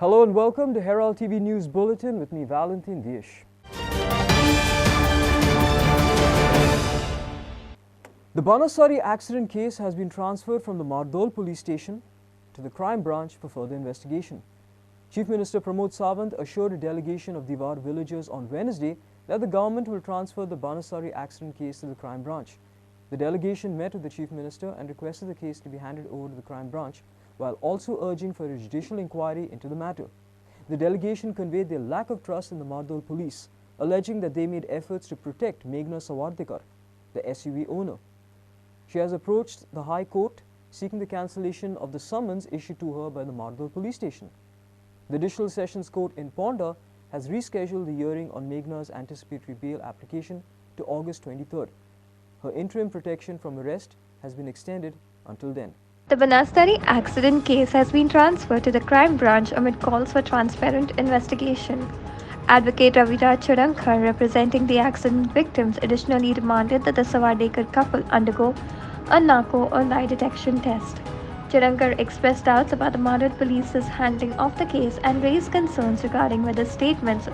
Hello and welcome to Herald TV News Bulletin with me, Valentin Viesh. The Banasari accident case has been transferred from the Mardol police station to the crime branch for further investigation. Chief Minister Pramod Sawant assured a delegation of Diwar villagers on Wednesday that the government will transfer the Banasari accident case to the crime branch. The delegation met with the Chief Minister and requested the case to be handed over to the crime branch, while also urging for a judicial inquiry into the matter. The delegation conveyed their lack of trust in the Mardol police, alleging that they made efforts to protect Meghna Sawardekar, the SUV owner. She has approached the High Court seeking the cancellation of the summons issued to her by the Mardol police station. The Additional Sessions Court in Ponda has rescheduled the hearing on Meghna's anticipatory bail application to August 23rd. Her interim protection from arrest has been extended until then. The Banasari accident case has been transferred to the crime branch amid calls for transparent investigation. Advocate Raviraj Chadankar, representing the accident victims, additionally demanded that the Sawardekar couple undergo a narco or lie detection test. Chadankar expressed doubts about the Mardol police's handling of the case and raised concerns regarding whether statements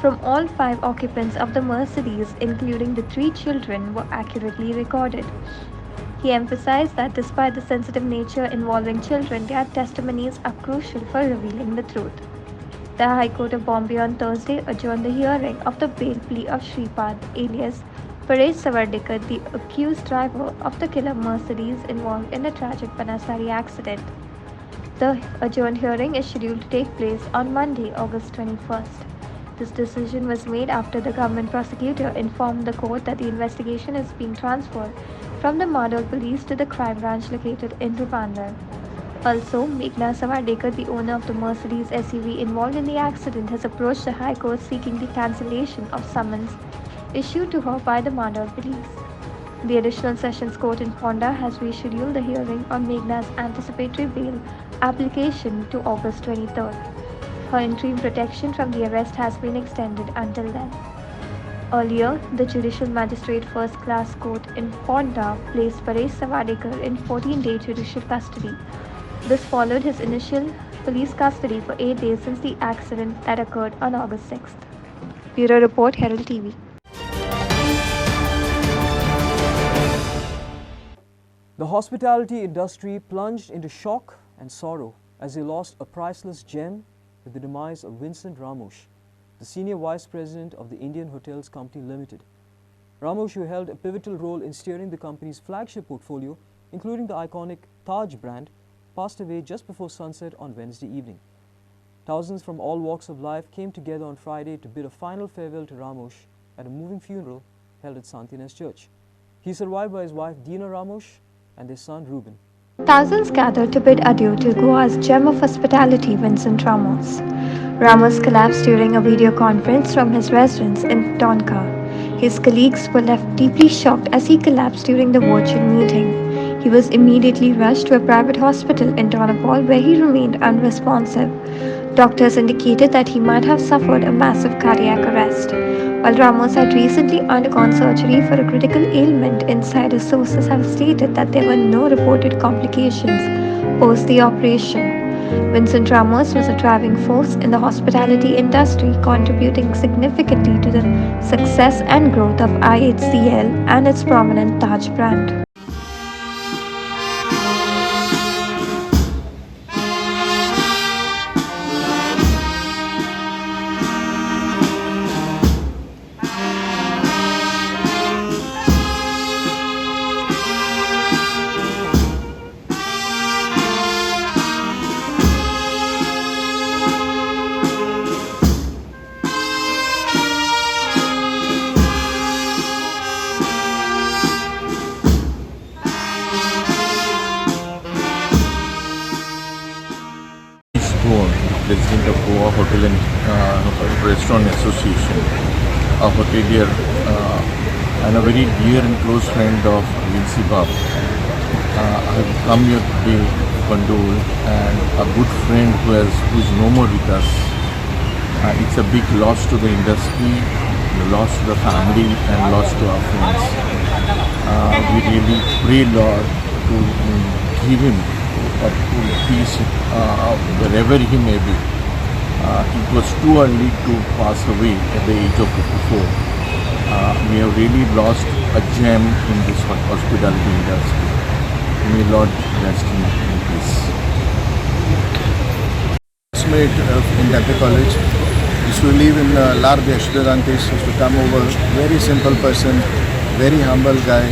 from all 5 occupants of the Mercedes, including the 3 children, were accurately recorded. He emphasized that despite the sensitive nature involving children, their testimonies are crucial for revealing the truth. The High Court of Bombay on Thursday adjourned the hearing of the bail plea of Shripad alias Paresh Sawardekar, the accused driver of the killer Mercedes involved in the tragic Banasari accident. The adjourned hearing is scheduled to take place on Monday, August 21st. This decision was made after the government prosecutor informed the court that the investigation is being transferred from the Mardol police to the crime branch located in Tripandar. Also, Meghna Sawardekar, the owner of the Mercedes SUV involved in the accident, has approached the High Court seeking the cancellation of summons issued to her by the Mardol police. The Additional Sessions Court in Ponda has rescheduled the hearing on Meghna's anticipatory bail application to August 23rd. Her interim protection from the arrest has been extended until then. Earlier, the Judicial Magistrate First Class Court in Ponda placed Paresh Sawardekar in 14-day judicial custody. This followed his initial police custody for 8 days since the accident that occurred on August 6th. Bureau Report, Herald TV. The hospitality industry plunged into shock and sorrow as they lost a priceless gem with the demise of Vincent Ramosh, the Senior Vice President of the Indian Hotels Company Limited. Ramosh, who held a pivotal role in steering the company's flagship portfolio, including the iconic Taj brand, passed away just before sunset on Wednesday evening. Thousands from all walks of life came together on Friday to bid a final farewell to Ramosh at a moving funeral held at Santines Church. He is survived by his wife Dina Ramosh and their son Ruben. Thousands gathered to bid adieu to Goa's gem of hospitality, Vincent Ramos. Ramos collapsed during a video conference from his residence in Tonka. His colleagues were left deeply shocked as he collapsed during the virtual meeting. He was immediately rushed to a private hospital in Donapal, where he remained unresponsive. Doctors indicated that he might have suffered a massive cardiac arrest. While Ramos had recently undergone surgery for a critical ailment, insider sources have stated that there were no reported complications post the operation. Vincent Ramos was a driving force in the hospitality industry, contributing significantly to the success and growth of IHCL and its prominent Taj brand. President of Goa Hotel and Restaurant Association, a hotelier and a very dear and close friend of Vinci Bab. I've come here today to condole, and a good friend who is no more with us. It's a big loss to the industry, loss to the family, and loss to our friends. We really pray, Lord, to give him peace wherever he may be. It was too early to pass away at the age of 54. We have really lost a gem in this hospitality industry. May Lord rest in peace. Classmate in Temple College. Used to live in Lar Yashodanantes. Used to come over. Very simple person, very humble guy,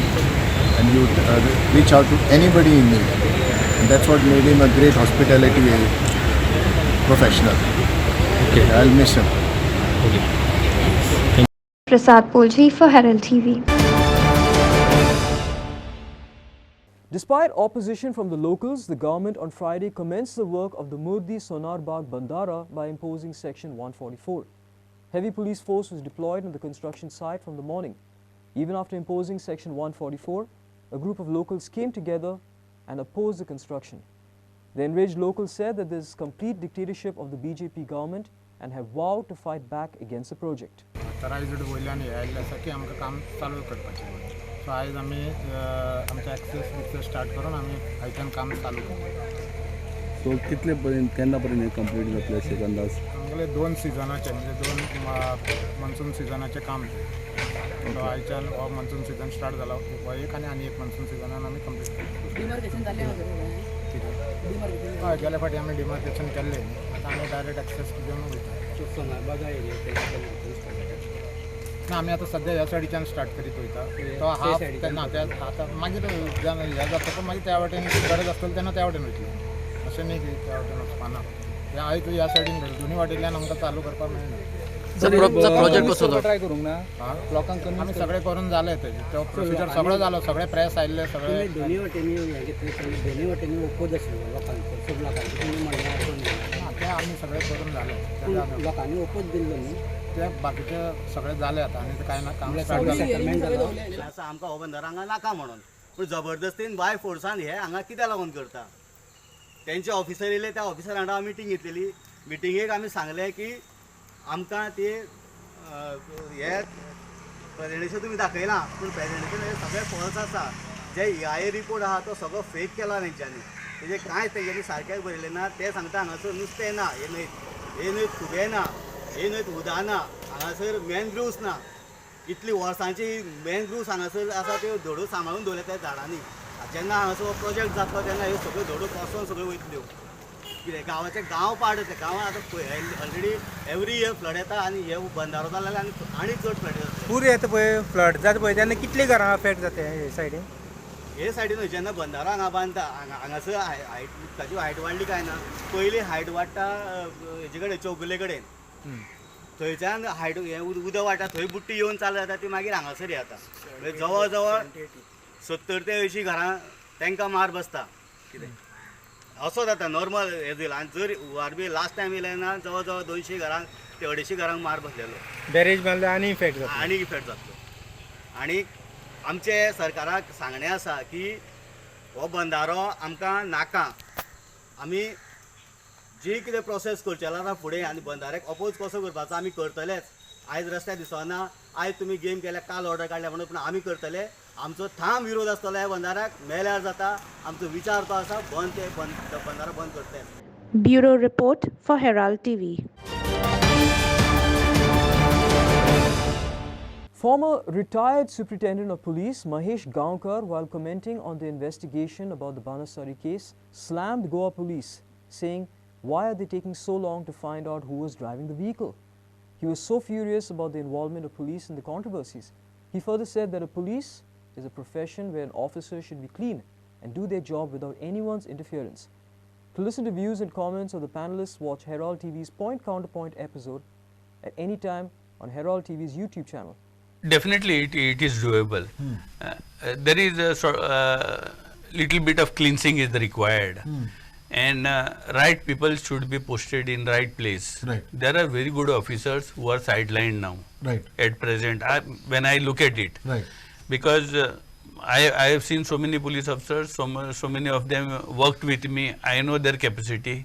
and he would reach out to anybody in need. And that's what made him a great hospitality professional. Okay. I'll miss him. Okay. Prasad Polji for Herald TV. Despite opposition from the locals, the government on Friday commenced the work of the Murdi Sonarbagh Bandara by imposing Section 144. Heavy police force was deployed on the construction site from the morning. Even after imposing Section 144, a group of locals came together and opposed the construction. The enraged locals said that this is complete dictatorship of the BJP government and have vowed to fight back against the project. सो आज आम्ही आमचे access start करून आम्ही आयच्यान काम चालू केलं. सो कितले पर्यंत केन्ना पर्यंत कंप्लीट जातले अशें अंदाज? आमगेले 2 सिजनाचे म्हणजे 2 मॉन्सून सिजनाचे काम सो आयच्यान हो मॉन्सून सिजन स्टार्ट जाला हो एक आनी एक मॉन्सून सिजनान आमी कंप्लीट केलें. हय गेल्या फाटी आमी डिमार्केशन केल्लें आतां आमी डायरेक्ट ॲक्सेस घेवन वयता. ना आमी आतां सद्या ह्या सायडीच्यान स्टार्ट करीत वयता तो हाफ तेन्ना त्या आतां मागीर हें जाता मागीर त्या वाटेन गरज आसतली तेन्ना त्या वाटेन वयतली अशें न्ही की त्या वाटेन वचपाना तें आयज ह्या सायडीन दोनी वाटेंतल्यान आमकां चालू करपाक मेळना. प्रोजेक्ट कसो तो ट्राय करूंक ना लोकांक आमी सगळें करून जालें तेजें तो प्रोसिजर सगळो जालो सगळे प्रेस आयिल्ले सगळे दोनी वाटेनी दोनी वाटेनी ओपोज आशिल्लो लोकांचो सब लोकांचो तुमी म्हणल्यार तें आमी सगळें करून जालें लोकांनी ओपोज दिल्लो न्ही ते बाकीचे सगळे जाले आतां आनी कांय ना काम आमकां हो बंदर हांगा नाका म्हणून पूण जबरदस्तीन बाय फोर्सान हे हांगा कित्याक लागून करता. तेंचे ऑफिसर येयले त्या ऑफिसर वांगडा मिटींग घेतलेली. मिटींगेक आमी सांगलें की आमकां ती हे प्रेजेंटेशन तुमी दाखयला पूण प्रेजेंटेशन हे सगळे फॉल्स आसा. जे EIA रिपोर्ट आहा तो सगळो फेक केला तेंच्यांनी. तेजे कांयच तेंच्यांनी सारकें बरयलें ना. ते सांगता हांगासर नुस्तें ना हे न्हंयत खुबे ना हे न्हंयत उदक ना हांगासर मॅनग्रुव्स ना. इतली वर्सांची मॅनग्रुव्स हांगासर आसा त्यो धडो सांबाळून दवरल्या त्या झाडांनी. जेन्ना हांगासर हो प्रोजेक्ट जातलो तेन्ना ह्यो सगळ्यो धडो कोसोन सगळ्यो वयतल्यो. कितें गांवाचे गांव पाड जातले. गांवां आतां ऑलरेडी एवरी इयर फ्लड येता आनी हे बंदारो जालो जाल्यार आनी चड फ्लड जातले. पूर येता पळय फ्लड जाता पळय तेन्ना कितली घरां अफेक्ट जाता हे सायडीन हे सायडीन जेन्ना बंदारो हांगा बांदता हांगासर हायट ताची हायट वाडली काय ना. पयलीं हायट वाडटा हेजे कडेन चौगुले कडेन थंयच्यान हायट हें उदक वाडटा थंय बुट्टी येवन चालू जाता ती मागीर हांगासर येता. जवळ जवळ 70 ते 80 घरां तांकां मार बसता. कितें असो जाता नॉर्मल हें दिला. आनी जर वारबी लास्ट टायम येयलें ना जवळ जवळ 200 घरांक ते 250 घरांक मार बसलेलो. बॅरेज बांदल्यार आनी इफेक्ट जाता आनी इफेक्ट जातलो. आनी आमचे सरकाराक सांगणें आसा की हो बंदारो आमकां नाका. आमी जी कितें प्रोसेस करचें आसा फुडें आनी बंदाऱ्याक अपोज कसो करपाचो आमी करतलेच. आयज रस्त्यार दिसना आयज तुमी गेम केल्या काल ऑर्डर काडल्या म्हणून पूण आमी करतले. आमचो ठाम विरोध आसतलो ह्या बंदाऱ्याक. मेल्यार जाता आमचो विचार तो आसा बंदारो बंद करतले. Bureau Report for Herald TV. Former retired Superintendent of Police Mahesh Gaonkar, while commenting on the investigation about the Banasari case, slammed Goa police, saying, "Why are they taking so long to find out who was driving the vehicle?" He was so furious about the involvement of police in the controversies. He further said that a police is a profession where an officer should be clean and do their job without anyone's interference. To listen to views and comments of the panelists, watch Herald TV's Point Counterpoint episode at any time on Herald TV's YouTube channel. Definitely it is doable. There is a little bit of cleansing is required. And right people should be posted in right place. Right. There are very good officers who are sidelined now. Right. At present, when I look at it, Right. because I have seen so many police officers, so many of them worked with me. I know their capacity.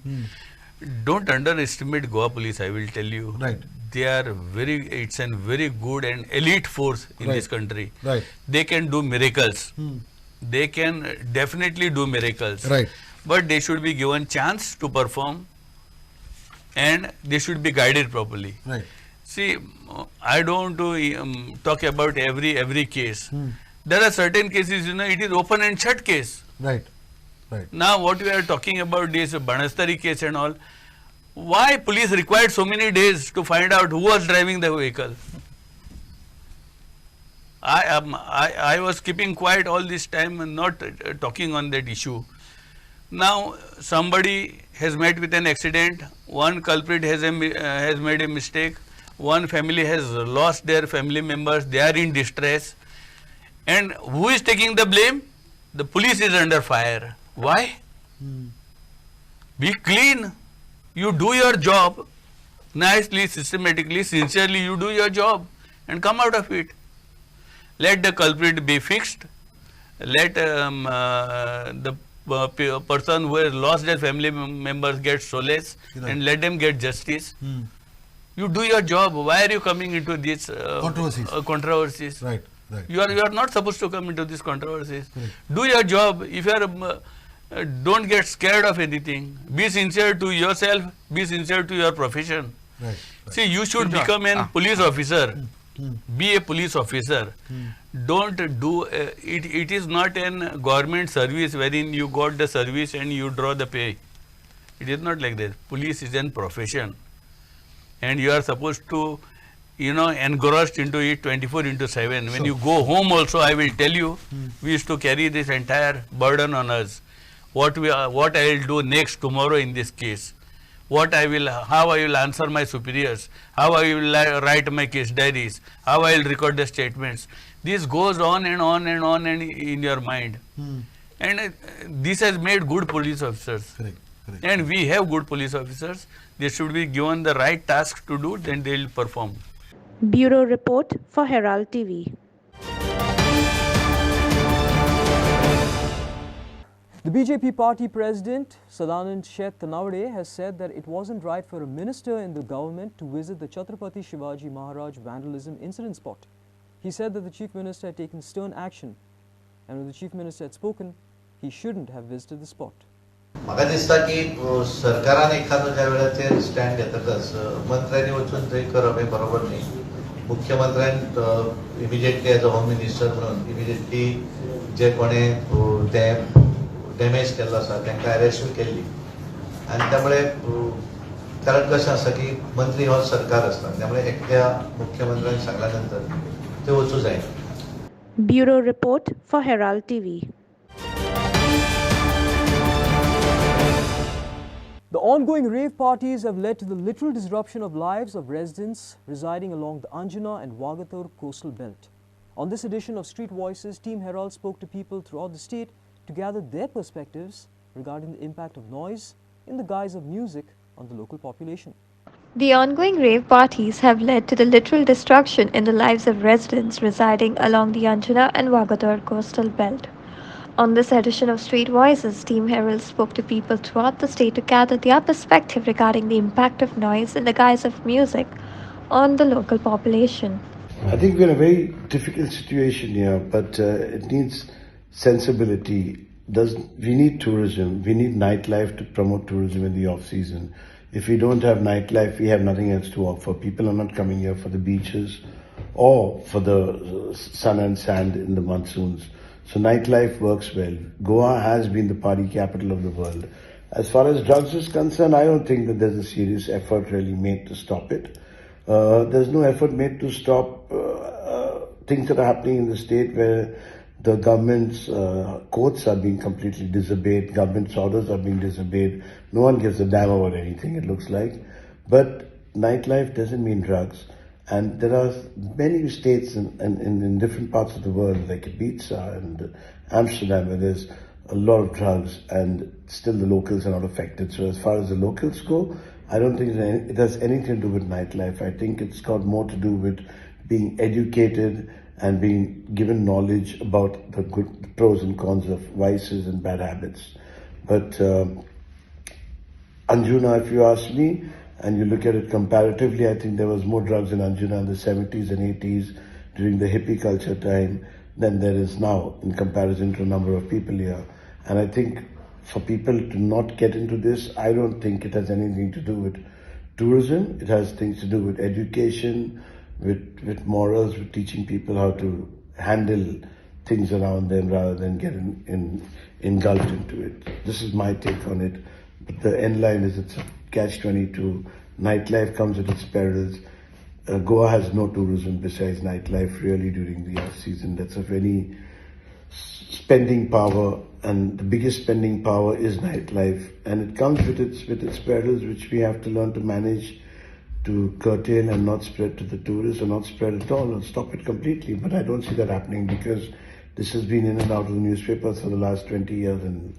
Don't underestimate Goa police. I will tell you. Right. They are it's a very good and elite force in Right. this country. Right. They can do miracles. They can definitely do miracles. Right. But they should be given chance to perform and they should be guided properly. Right. See, I don't want to talk about every case. There are certain cases, it is open and shut case. Right. Right. Now what we are talking about this Banastari case and all, why police required so many days to find out who was driving the vehicle? I was keeping quiet all this time and not talking on that issue. Now somebody has met with an accident, one culprit has made a mistake, one family has lost their family members, they are in distress, and who is taking the blame? The police is under fire. Why? Be clean. You do your job nicely, systematically, sincerely, you do your job and come out of it. Let the culprit be fixed. Let the person who has lost their family members get solace, and let them get justice. You do your job. Why are you coming into these controversies? Right. Right. You are not supposed to come into these controversies. Do your job. If you are don't get scared of anything. Be sincere to yourself. Be sincere to your profession. Right. See, you should become a police officer. Be a police officer. Don't do it is not a government service wherein you got the service and you draw the pay. It is not like that. Police is a profession, and you are supposed to engrossed into it 24/7. When you go home also, I will tell you, we used to carry this entire burden on us. What I will do next tomorrow in this case, how I will answer my superiors, how I will write my case diaries, how I will record the statements. This goes on and on and on and in your mind. And this has made good police officers. Correct. And we have good police officers. They should be given the right tasks to do, then they will perform. Bureau Report for Herald TV. The BJP party president, Sadanand Shet Tanawade, has said that it wasn't right for a minister in the government to visit the Chhatrapati Shivaji Maharaj vandalism incident spot. He said that the chief minister had taken stern action, and when the chief minister had spoken, he shouldn't have visited the spot. म्हाका दिसता की सरकारान एखादो ज्या वेळाचेर stand घेतकच मंत्र्यांनी वचून थंय करप हें बरोबर न्ही. मुख्यमंत्र्यान immediately as a home minister म्हणून इमिजिएटली जे कोणें तें डॅमेज केल्लो आसा तांकां अरेस्ट केल्ली. आनी त्यामुळे कारण कशें आसा की मंत्री हो सरकार आसता, त्यामुळे एकट्या मुख्यमंत्र्यान सांगल्या नंतर ते वचूं जायना. Bureau Report for Herald TV. The ongoing rave parties have led to the literal disruption of lives of residents residing along the Anjuna and Wagatur coastal belt. On this edition of Street Voices, Team Herald spoke to people throughout the state to gather their perspectives regarding the impact of noise in the guise of music on the local population. The ongoing rave parties have led to the literal destruction in the lives of residents residing along the Anjuna and Wagatur coastal belt. On this edition of Street Voices, Team Herald spoke to people throughout the state to gather their perspective regarding the impact of noise in the guise of music on the local population. I think we're in a very difficult situation here, but it needs sensibility. We need tourism. We need nightlife to promote tourism in the off-season. If we don't have nightlife, we have nothing else to offer. People are not coming here for the beaches or for the sun and sand in the monsoons. So nightlife works well. Goa has been the party capital of the world. As far as drugs is concerned, I don't think that there's a serious effort really made to stop it. There's no effort made to stop things that are happening in the state where the government's courts are being completely disobeyed, government's orders are being disobeyed. No one gives a damn about anything, it looks like. But nightlife doesn't mean drugs. And there are many states in different parts of the world, like Ibiza and Amsterdam, where there's a lot of drugs and still the locals are not affected. So as far as the locals go, I don't think it has anything to do with nightlife. I think it's got more to do with being educated and being given knowledge about the pros and cons of vices and bad habits. But Anjuna, if you ask me, and you look at it comparatively, I think there was more drugs in Anjuna in the 70s and 80s during the hippie culture time than there is now in comparison to a number of people here. And I think for people to not get into this, I don't think it has anything to do with tourism. It has things to do with education, with morals, with teaching people how to handle things around them rather than get engulfed into it. This is my take on it. But the end line is it's a catch-22. Nightlife comes at its perils. Goa has no tourism besides nightlife really during the off-season. That's of any spending power, and the biggest spending power is nightlife, and it comes with its perils, which we have to learn to manage, to curtail and not spread to the tourists, or not spread at all, or stop it completely. But I don't see that happening because this has been in and out of the newspapers for the last 20 years, and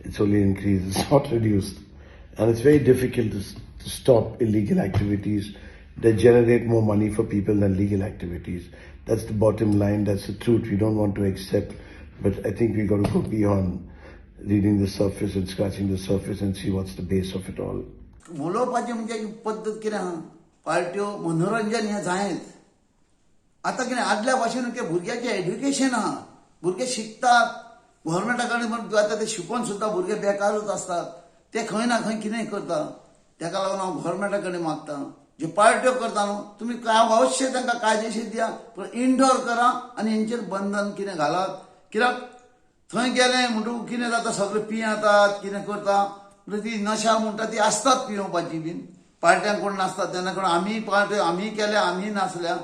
it's only increased, it's not reduced. And it's very difficult to stop illegal activities that generate more money for people than legal activities. That's the bottom line, that's the truth we don't want to accept. But I think we've got to go beyond reading the surface and scratching the surface and see what's the base of it all. उलोवपाची म्हणजे पद्दत कितें आहा पार्ट्यो मनोरंजन हें जायत आतां कितें आदल्या भाशेन के भुरग्याचें एड्युकेशन आहा भुरगे शिकतात गव्हर्मेंटा कडेन आतां ते शिकून सुद्दां भुरगे बेकारूच आसतात ते खंय ना खंय कितेंय करता तेका लागून हांव गव्हर्मेंटा कडेन मागतां जे पार्ट्यो करता न्हू तुमी अवश्य तांकां कायदेशीर दिया पूण इंडोर करा आनी हेंचेर बंधन कितें घालात कित्याक थंय गेले म्हणटकूच कितें जाता सगळे पियेतात कितें करता ती नशा म्हणटा ती आसतात पिवपाची बीन पार्ट्यांक कोण नासतात तेन्ना कोण आमी पार्ट्यो आमी केल्या आमी नासल्या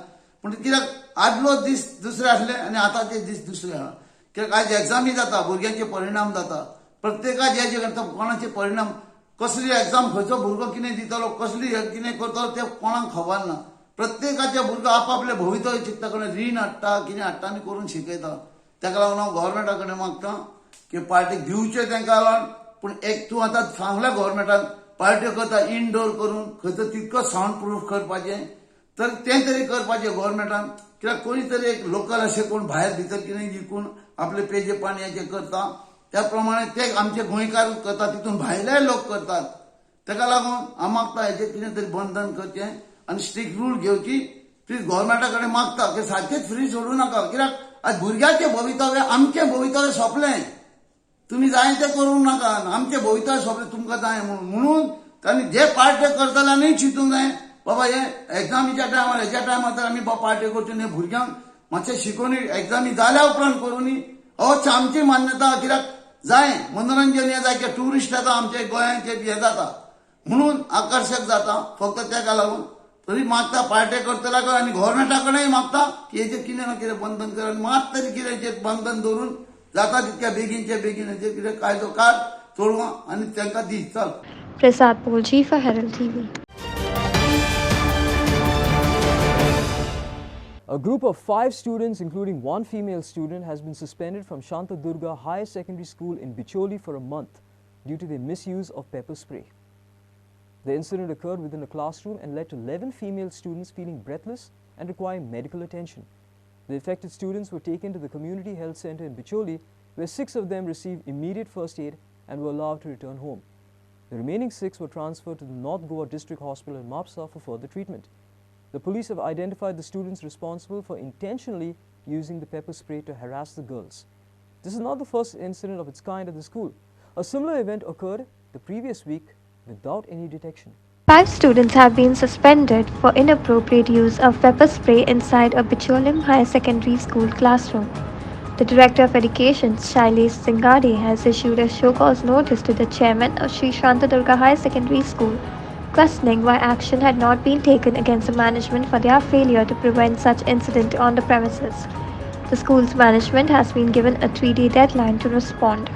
पूण कित्याक आदलो दीस दुसरे आसले आनी आतांचे दीस दुसरे आहा कित्याक आज एग्जामी जाता भुरग्यांचे परिणाम जाता प्रत्येकाचे जे करता कोणाचे परिणाम कसली एग्जाम खंयचो भुरगो कितें दितलो कसली कितें करतलो तें कोणाक खबर ना प्रत्येकाचे भुरगो आपापले भवितव्य चिंतता कडेन रीण हाडटा कितें हाडटा आनी करून शिकयता तेका लागून हांव गव्हर्मेंटा कडेन मागतां की पार्टीक दिवचे तांकां लागून पूण एक तूं आतां सांगला गव्हर्मेंटान पार्ट्यो करता इनडोर करून खंयचो तितको सावंड प्रूफ करपाचें तर तें तरी करपाचें गव्हर्मेंटान कित्याक कोणी तरी एक लोकल अशें कोण भायर भितर कितें विकून आपले पेजे पाणयाचें करता त्या प्रमाणे ते आमचे गोंयकार करता तितून भायले लोक करतात तेका लागून हांव मागता हेचेर कितें तरी बंधन करचें आनी स्ट्रिक्ट रूल घेवची प्लीज गव्हर्मेंटा कडेन मागता की सारकेंच फ्री सोडूं नाका कित्याक आज भुरग्याचें भवितव्य आमचें भवितव्य सोंपलें तुम्ही जाय ते करूंक नाका आमचें भवितव्य सोंपलें तुमकां जाय म्हणून तांणी जे पार्ट्यो करतल्यांनी चिंतूंक जाय बाबा हे एग्जामीच्या टायमार हेच्या टायमार तर आमी पार्ट्यो करच्यो न्ही भुरग्यांक मातशें शिकून एग्जामी जाल्या उपरांत करूनी अवश्य आमची मान्यता कित्याक जाय मनोरंजन हें जाय की ट्युरिस्ट येता आमच्या गोंयांत हें जाता म्हणून आकर्शक जाता फक्त तेका लागून तरी मागता पार्ट्यो करतल्या आनी गव्हर्मेंटा कडेनय मागता की हेचेर कितें ना कितें बंधन कर आनी मात तरी कितें हेचेर बंधन दवरून जाता तितक्या बेगीनचे बेगीन हेचेर कितें कायदो काड चोडवां आनी तांकां दी चल Prasad Polji for Herald TV. A group of 5 students, including one female student, has been suspended from Shanta Durga Higher Secondary School in Bicholi for a month due to their misuse of pepper spray. The incident occurred within a classroom and led to 11 female students feeling breathless and requiring medical attention. The affected students were taken to the Community Health Center in Bicholi, where 6 of them received immediate first aid and were allowed to return home. The remaining 6 were transferred to the North Goa District Hospital in Mapsa for further treatment. The police have identified the students responsible for intentionally using the pepper spray to harass the girls. This is not the first incident of its kind at the school. A similar event occurred the previous week without any detection. 5 students have been suspended for inappropriate use of pepper spray inside a Bicholim Higher Secondary School classroom. The Director of Education, Shailesh Singade, has issued a show-cause notice to the chairman of Sri Shantadurga Higher Secondary School, questioning why action had not been taken against the management for their failure to prevent such incident on the premises. The school's management has been given a 3-day deadline to respond.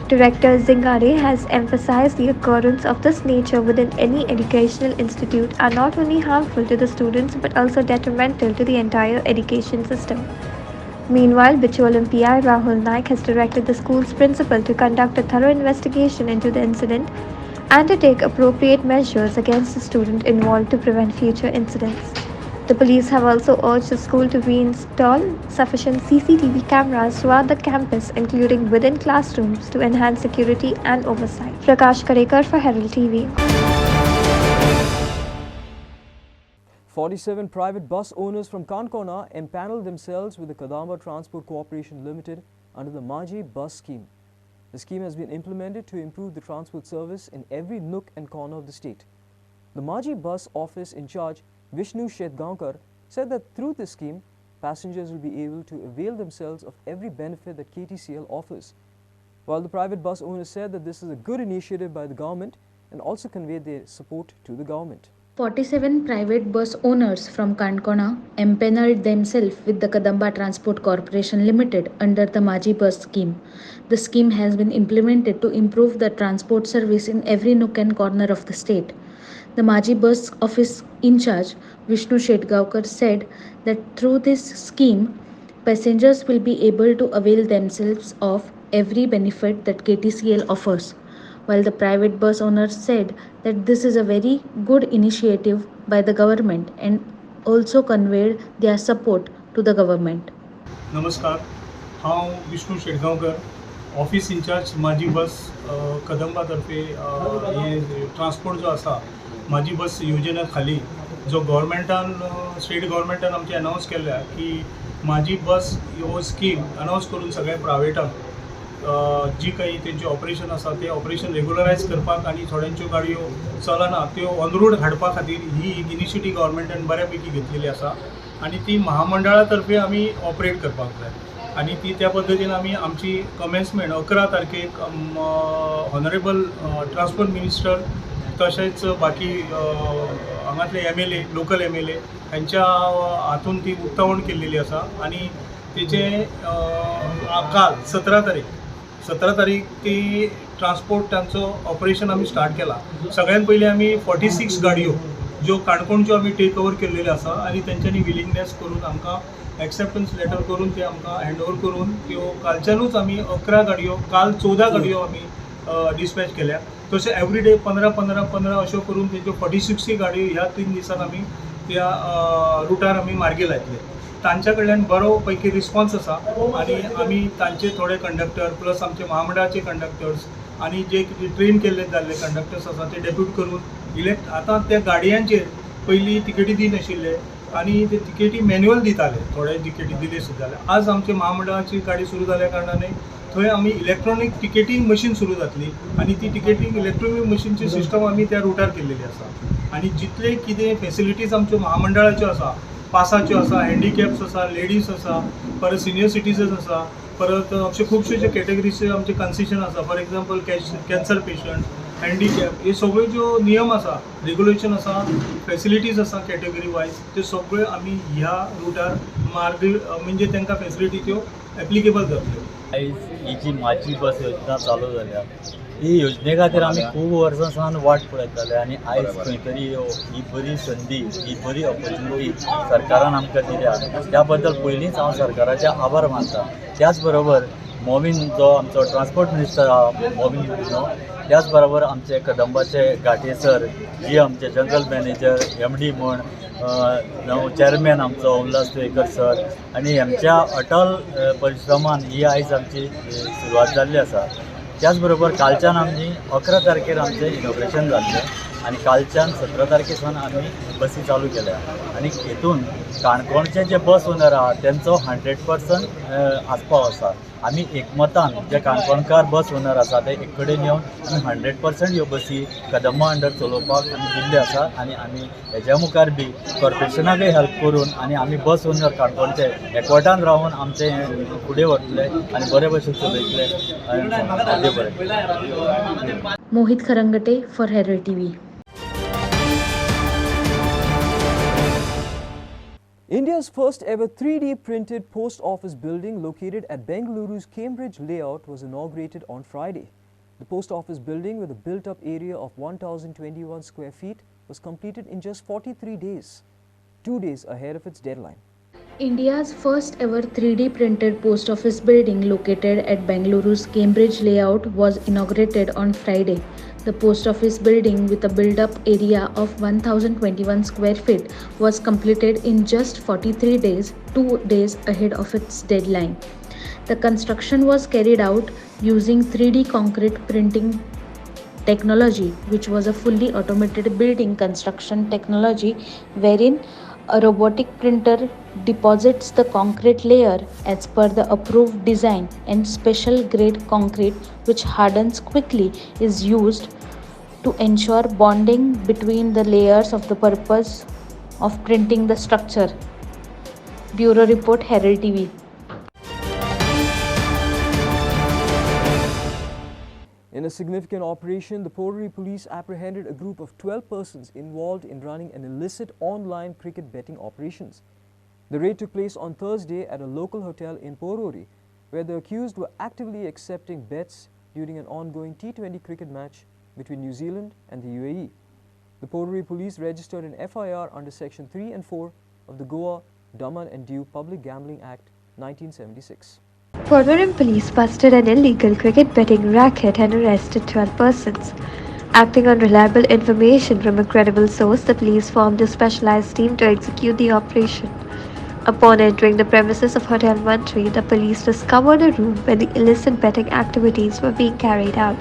Director Zingare has emphasized the occurrence of this nature within any educational institute are not only harmful to the students but also detrimental to the entire education system. Meanwhile, Bicholim PI Rahul Naik has directed the school's principal to conduct a thorough investigation into the incident and to take appropriate measures against the student involved to prevent future incidents. The police have also urged the school to reinstall sufficient CCTV cameras throughout the campus, including within classrooms, to enhance security and oversight. Prakash Karekar for Herald TV. 47 private bus owners from Kankona empaneled themselves with the Kadamba Transport Corporation Limited under the Maji Bus Scheme. The scheme has been implemented to improve the transport service in every nook and corner of the state. The Maji bus office in charge, Vishnu Shetgaonkar, said that through this scheme, passengers will be able to avail themselves of every benefit that KTCL offers. While the private bus owner said that this is a good initiative by the government and also conveyed their support to the government. 47 private bus owners from Kankona empaneled themselves with the Kadamba Transport Corporation Limited under the Maji bus scheme. The scheme has been implemented to improve the transport service in every nook and corner of the state. The Maji bus office in charge, Vishnu Shetgaonkar, said that through this scheme, passengers will be able to avail themselves of every benefit that KTCL offers. While the private bus owners said that this is a very good initiative by the government and also conveyed their support to the government. नमस्कार, हांव Vishnu Shetgaonkar, office in charge माजी बस कदंबातर्फे हे transport जो आसा माजी बस योजने खाली जो गव्हर्मेंटान स्टेट गव्हर्मेंटान आमचे अनाउन्स केल्या की माजी बस हो स्कीम अनाउन्स करून सगळ्या प्रायवेटाक जी काही त्यांचे ऑपरेशन आसा ते ऑपरेशन रेग्युलरायज करपाक आणि थोड्यांच्यो गाडयो चलना त्यो ऑन रोड हाडपा खातीर ही एक इनिशिएटीव गव्हर्मेंटान बऱ्यापैकी घेतलेली आसा आणि ती महामंडळा आमी ऑपरेट करपाक जाय आणि ती त्या पद्दतीन आमी आमची कमेन्समेंट 11 तारखेक ऑनरेबल ट्रान्सपोर्ट मिनिस्टर तशेंच बाकी हांगातले MLA लोकल MLA हांच्या हातून ती उक्तावण केल्लेली आसा आणि तेचे काल 17 तारीख ती ट्रान्सपोर्ट तांचो ऑपरेशन आमी स्टार्ट केला. सगळ्यात पयलीं आमी 46 गाडयो ज्यो काणकोणच्यो आमी टेक ओवर केल्लेल्यो आसा आणि त्यांच्यानी विलिंगनेस करून आमकां एक्सेप्टन्स लेटर करून ते आमकां हँड ओवर करून त्यो कालच्यानूच आमी 11 गाडयो काल 14 गाडयो आमी डिस्पॅच केल्या. तशें एवरीडे 15 अश्यो करून तेज्यो 46 गाडयो ह्या 3 दिसान आमी त्या रुटार आमी मार्गी लायतले. तांच्या कडल्यान बरो पैकी रिस्पॉन्स आसा आणि आमी तांचे थोडे कंडक्टर प्लस आमचे महामंडळाचे कंडक्टर्स आणि जे ट्रेन केल्ले जाल्ले कंडक्टर्स आसा ते डेप्यूट करून आतां त्या गाडयांचेर पयलीं तिकेटी दिनाशिल्ले आणि ते तिकेटी मॅन्युअल दिताले, थोडे तिकेटी दिले सुद्दां. आज आमचे महामंडळाची गाडी सुरू जाल्या कारणाने थंय आमी इलेक्ट्रॉनीक टिकेटींग मशीन सुरू जातली आणि ती टिकेटींग इलेक्ट्रॉनीक मशीनची सिस्टम आमी त्या रुटार केल्लेली आसा आणि जितले कितें फॅसिलिटीज आमच्यो महामंडळाच्यो आसा पासाच्यो आसा, हँडिकॅप्स आसा, लेडीज आसा, परत सिनियर सिटीजन आसा, परत अशे खुबशे कॅटेगरीचे आमचे कन्सेशन आसा. For example cancer patient, handicap, हे सगळे जो नियम आसा, रेग्युलेशन आसा, फॅसिलिटीज आसा कॅटेगरी वायज ते सगळे आमी ह्या रुटार मार्ग म्हणजे तांकां फॅसिलिटी त्यो एप्लिकेबल जातल्यो. आयज ही जी माजी बस योजना चालू जाल्या ही योजने खातीर आमी खूब वर्सां सावन वाट पळयताले आणि आयज खंय तरी ही बरी संदी, ही बरी ऑपॉर्च्युनिटी सरकारान आमकां दिल्या त्या बद्दल पयलींच हांव सरकाराचे आभार मानता. त्याच बरोबर मोविन जो आमचो ट्रान्सपोर्ट मिनिस्टर आहा मोविन त्याच बरोबर आमचे कदंबाचे घाटे सर, जी आमचे जनरल मॅनेजर MD म्हण जावं चॅरमॅन आमचो उल्हास तुयेकर सर आणि हेंच्या अटल परिश्रमान ही आयज आमची सुरवात जाल्ली आसा. त्याच बरोबर कालच्यान आमी 11 तारखेर आमचें इनॉग्रेशन जाल्लें आणि कालच्यान 17 तारखेसान आमी बसी चालू केल्या आणि हेतून काणकोणचे जे बस ओनर आहात त्यांचो 100% आस्पाव आसा. आमी एकमतान जे काणकोणकार बस ओनर आसा ते एक कडेन येवन आमी 100% ह्यो बसी कदंबा अंडर चलोवपाक आमी दिल्ले आसा आणि आमी हेज्या मुखार बी कॉर्पोरेशनाकय हेल्प करून आणि आमी बस ओनर काणकोणचे एकवटान रावन आमचे फुडें व्हरतले आणि बरे भशेन चलयतले आणि बरें. Mohit Kharangate for Herald TV. India's first ever 3D printed post office building located at Bengaluru's Cambridge layout was inaugurated on Friday. The post office building with a built-up area of 1,021 square feet was completed in just 43 days, 2 days ahead of its deadline. India's first ever 3D printed post office building located at Bengaluru's Cambridge layout was inaugurated on Friday. The post office building with a built-up area of 1,021 square feet was completed in just 43 days, 2 days ahead of its deadline. The construction was carried out using 3D concrete printing technology, which was a fully automated building construction technology wherein a robotic printer deposits the concrete layer as per the approved design, and special grade concrete which hardens quickly is used to ensure bonding between the layers of the purpose of printing the structure. Bureau Report, Herald TV. In a significant operation, the Porvorim police apprehended a group of 12 persons involved in running an illicit online cricket betting operations. The raid took place on Thursday at a local hotel in Porvorim, where the accused were actively accepting bets during an ongoing T20 cricket match between New Zealand and the UAE. The Porvorim police registered an FIR under Section 3 and 4 of the Goa Daman and Diu Public Gambling Act 1976. Porvorim police busted an illegal cricket betting racket and arrested 12 persons. Acting on reliable information from a credible source, the police formed a specialized team to execute the operation. Upon entering the premises of Hotel Mantri, the police discovered a room where the illicit betting activities were being carried out.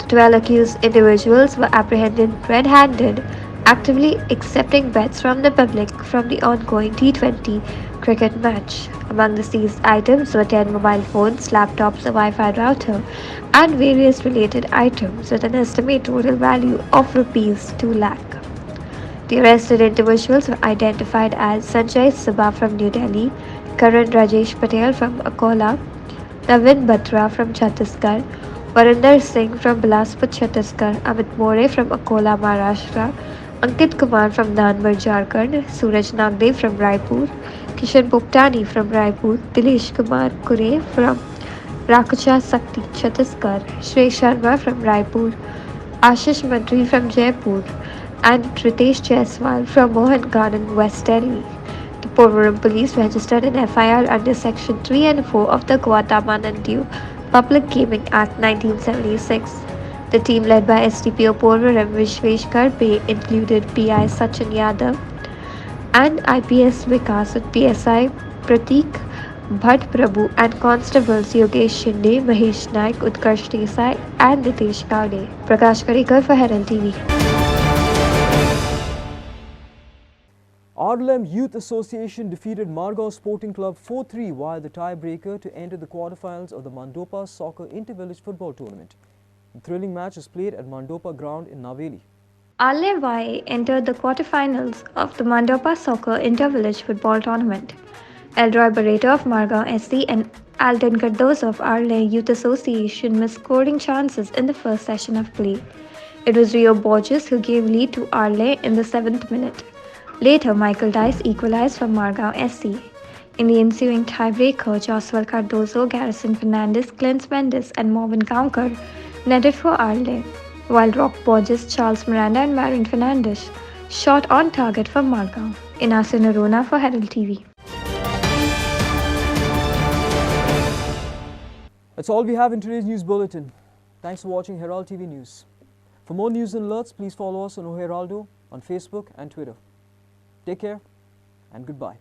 The 12 accused individuals were apprehended red-handed, actively accepting bets from the public from the ongoing T20 cricket match. Among the seized items were 10 mobile phones, laptops, a Wi-Fi router, and various related items with an estimated total value of rupees 2 lakh. The arrested individuals were identified as Sanjay Subha from New Delhi, Karan Rajesh Patel from Akola, Navin Batra from Chhattisgarh, Varinder Singh from Bilaspur, Chhattisgarh, Amit More from Akola, Maharashtra, Ankit Kumar from Nanbar, Jharkhand, Suraj Nagdev from Raipur, Kishan Poptani from Raipur, Dilesh Kumar Kure from Rakucha Sakti, Chhattisgarh, Shrey Sharma from Raipur, Ashish Mantri from Jaipur, and Ritesh Jaiswal from Mohan Garden, West Delhi. The Porvorim police registered an FIR under Section 3 and 4 of the Guatemalan and Diu Public Gaming Act 1976. The team led by SDPO Porvorim Vishwesh Karpe included PI Sachin Yadav and IPS Vikas with PSI Pratik Bhatt Prabhu and Constables Yogesh Shinde, Mahesh Naik, Utkarsh Desai and Nitesh Kaude. Prakash Karikar for Herald TV. Arlem Youth Association defeated Margao Sporting Club 4-3 via the tiebreaker to enter the quarterfinals of the Mandopa Soccer Inter-Village Football Tournament. The thrilling match was played at Mandopa Ground in Naveli. Arle Y entered the quarterfinals of the Mandopa Soccer Inter-Village Football Tournament. Elroy Barreto of Margao SC and Alden Cardozo of Arle Youth Association missed scoring chances in the first session of play. It was Rio Borges who gave lead to Arle in the 7th minute. Later, Michael Dice equalized for Margao SC. In the ensuing tiebreaker, Josuel Cardozo, Garrison Fernandez, Clint Mendes, and Marvin Kankar netted for Arle, while Rock Borges, Charles Miranda, and Marin Fernandez shot on target for Margao. Inasu Narona for Herald TV. That's all we have in today's news bulletin. Thanks for watching Herald TV News. For more news and alerts, please follow us on O Heraldo on Facebook and Twitter. Take care and goodbye.